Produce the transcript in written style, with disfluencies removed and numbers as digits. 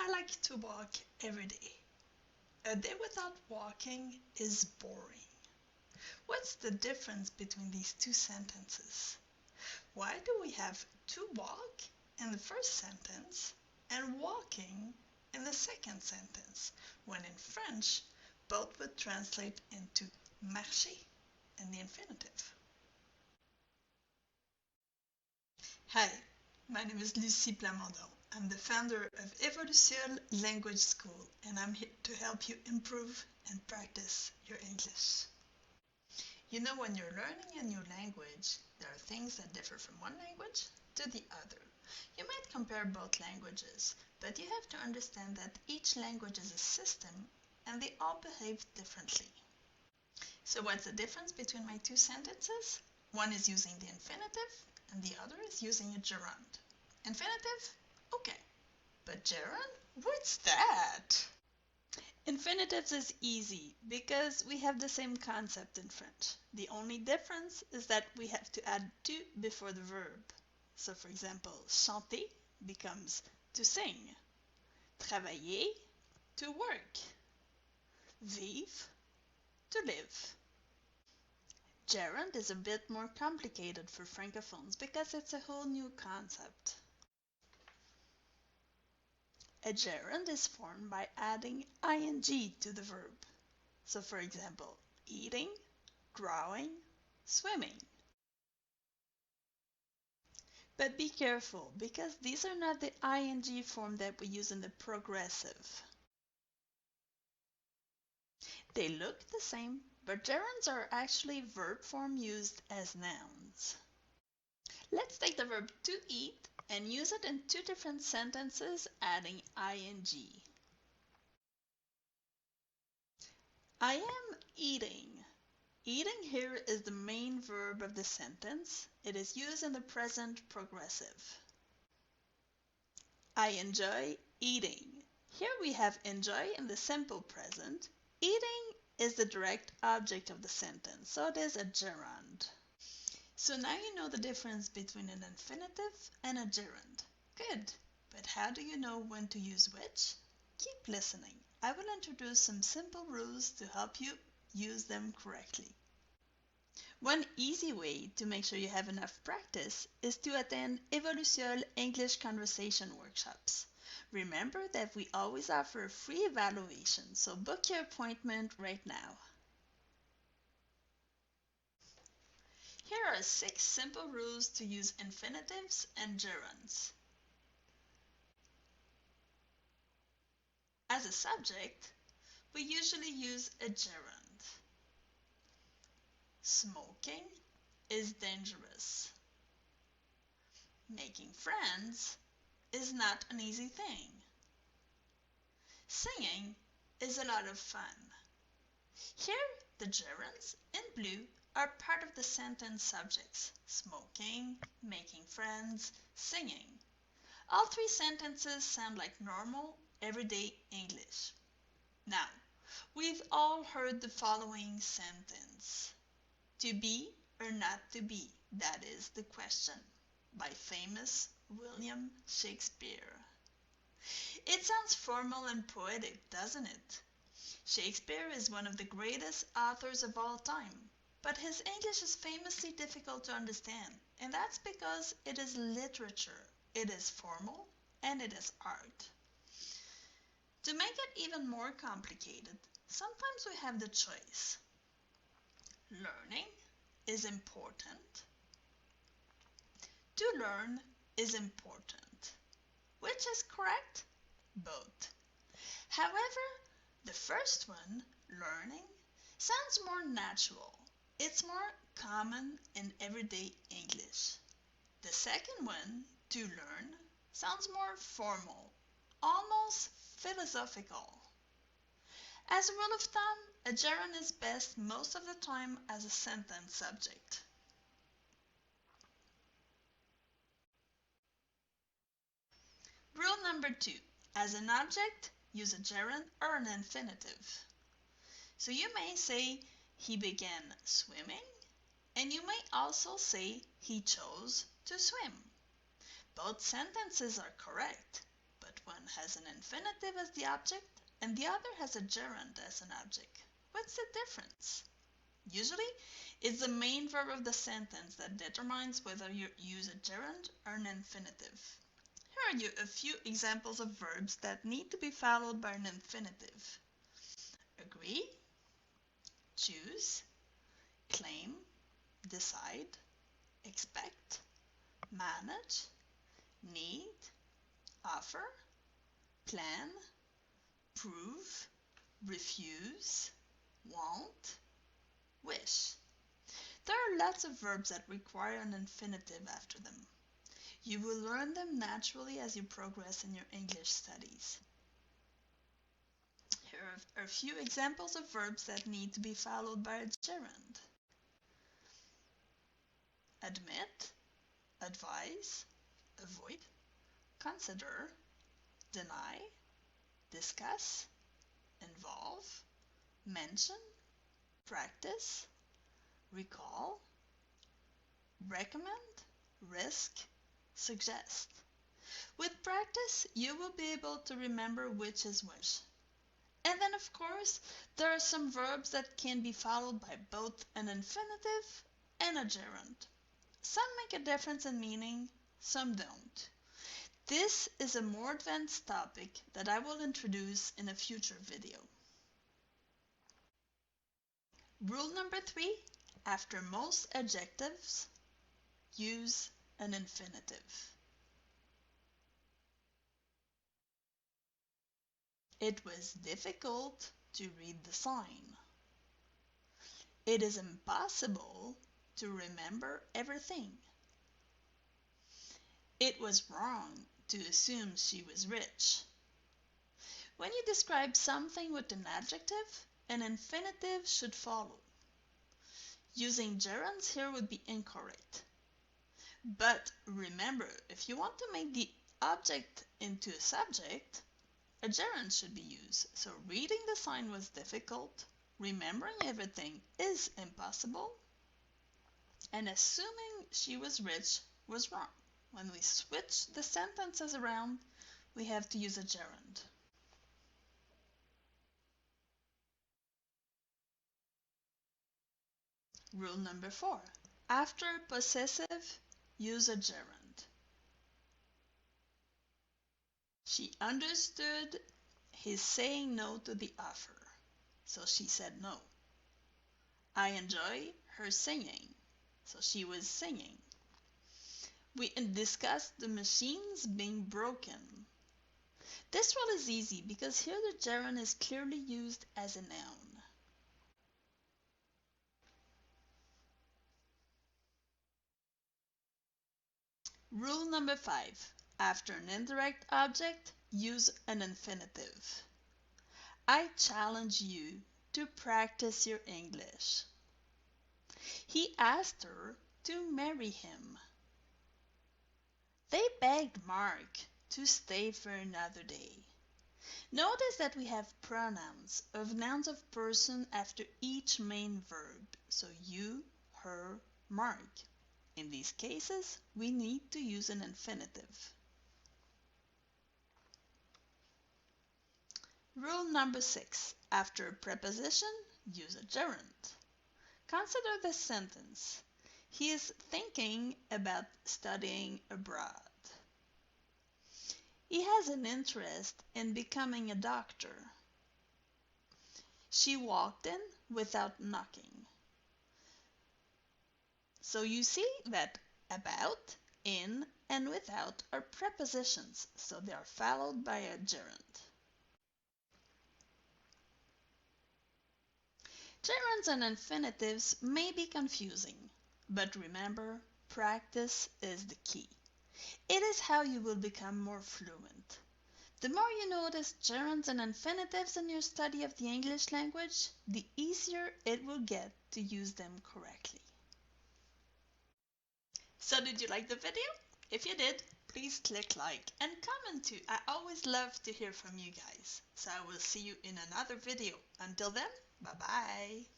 I like to walk every day. A day without walking is boring. What's the difference between these two sentences? Why do we have to walk in the first sentence and walking in the second sentence, when in French, both would translate into marcher in the infinitive? Hi, my name is Lucie Plamondon. I'm the founder of ÉVOluciole Language School, and I'm here to help you improve and practice your English. You know, when you're learning a new language, there are things that differ from one language to the other. You might compare both languages, but you have to understand that each language is a system and they all behave differently. So what's the difference between my two sentences? One is using the infinitive and the other is using a gerund. Infinitive? Okay. But gerund? What's that? Infinitives is easy because we have the same concept in French. The only difference is that we have to add to before the verb. So for example, chanter becomes to sing. Travailler, to work. Vivre, to live. Gerund is a bit more complicated for francophones because it's a whole new concept. A gerund is formed by adding ing to the verb. So for example, eating, drawing, swimming. But be careful, because these are not the ing form that we use in the progressive. They look the same, but gerunds are actually verb form used as nouns. Let's take the verb to eat and use it in two different sentences adding ing. I am eating. Eating here is the main verb of the sentence. It is used in the present progressive. I enjoy eating. Here we have enjoy in the simple present. Eating is the direct object of the sentence, so it is a gerund. So now you know the difference between an infinitive and a gerund. Good, but how do you know when to use which? Keep listening. I will introduce some simple rules to help you use them correctly. One easy way to make sure you have enough practice is to attend ÉVOluciole English conversation workshops. Remember that we always offer a free evaluation, so book your appointment right now. Here are 6 simple rules to use infinitives and gerunds. As a subject, we usually use a gerund. Smoking is dangerous. Making friends is not an easy thing. Singing is a lot of fun. Here, the gerunds in blue are part of the sentence subjects: smoking, making friends, singing. All 3 sentences sound like normal, everyday English. Now, we've all heard the following sentence. To be or not to be, that is the question, by famous William Shakespeare. It sounds formal and poetic, doesn't it? Shakespeare is one of the greatest authors of all time, but his English is famously difficult to understand, and that's because it is literature, it is formal, and it is art. To make it even more complicated, sometimes we have the choice. Learning is important. To learn is important. Which is correct? Both. However, the first one, learning, sounds more natural. It's more common in everyday English. The second one, to learn, sounds more formal, almost philosophical. As a rule of thumb, a gerund is best most of the time as a sentence subject. Rule number 2. As an object, use a gerund or an infinitive. So you may say, he began swimming, and you may also say, he chose to swim. Both sentences are correct, but one has an infinitive as the object and the other has a gerund as an object. What's the difference? Usually, it's the main verb of the sentence that determines whether you use a gerund or an infinitive. Here are a few examples of verbs that need to be followed by an infinitive. Agree, choose, claim, decide, expect, manage, need, offer, plan, prove, refuse, want, wish. There are lots of verbs that require an infinitive after them. You will learn them naturally as you progress in your English studies. Here are a few examples of verbs that need to be followed by a gerund. Admit, advise, avoid, consider, deny, discuss, involve, mention, practice, recall, recommend, risk, suggest. With practice, you will be able to remember which is which. And then, of course, there are some verbs that can be followed by both an infinitive and a gerund. Some make a difference in meaning, some don't. This is a more advanced topic that I will introduce in a future video. Rule number 3, after most adjectives, use an infinitive. It was difficult to read the sign. It is impossible to remember everything. It was wrong to assume she was rich. When you describe something with an adjective, an infinitive should follow. Using gerunds here would be incorrect. But remember, if you want to make the object into a subject, a gerund should be used. So reading the sign was difficult, remembering everything is impossible, and assuming she was rich was wrong. When we switch the sentences around, we have to use a gerund. Rule number 4. After possessive, use a gerund. She understood his saying no to the offer, so she said no. I enjoy her singing, so she was singing. We discussed the machines being broken. This one is easy because here the gerund is clearly used as a noun. Rule number 5. After an indirect object, use an infinitive. I challenge you to practice your English. He asked her to marry him. They begged Mark to stay for another day. Notice that we have pronouns of nouns of person after each main verb, so you, her, Mark. In these cases, we need to use an infinitive. Rule number 6. After a preposition, use a gerund. Consider this sentence. He is thinking about studying abroad. He has an interest in becoming a doctor. She walked in without knocking. So you see that about, in, and without are prepositions, so they are followed by a gerund. Gerunds and infinitives may be confusing, but remember, practice is the key. It is how you will become more fluent. The more you notice gerunds and infinitives in your study of the English language, the easier it will get to use them correctly. So did you like the video? If you did, please click like and comment too. I always love to hear from you guys. So I will see you in another video. Until then, bye bye.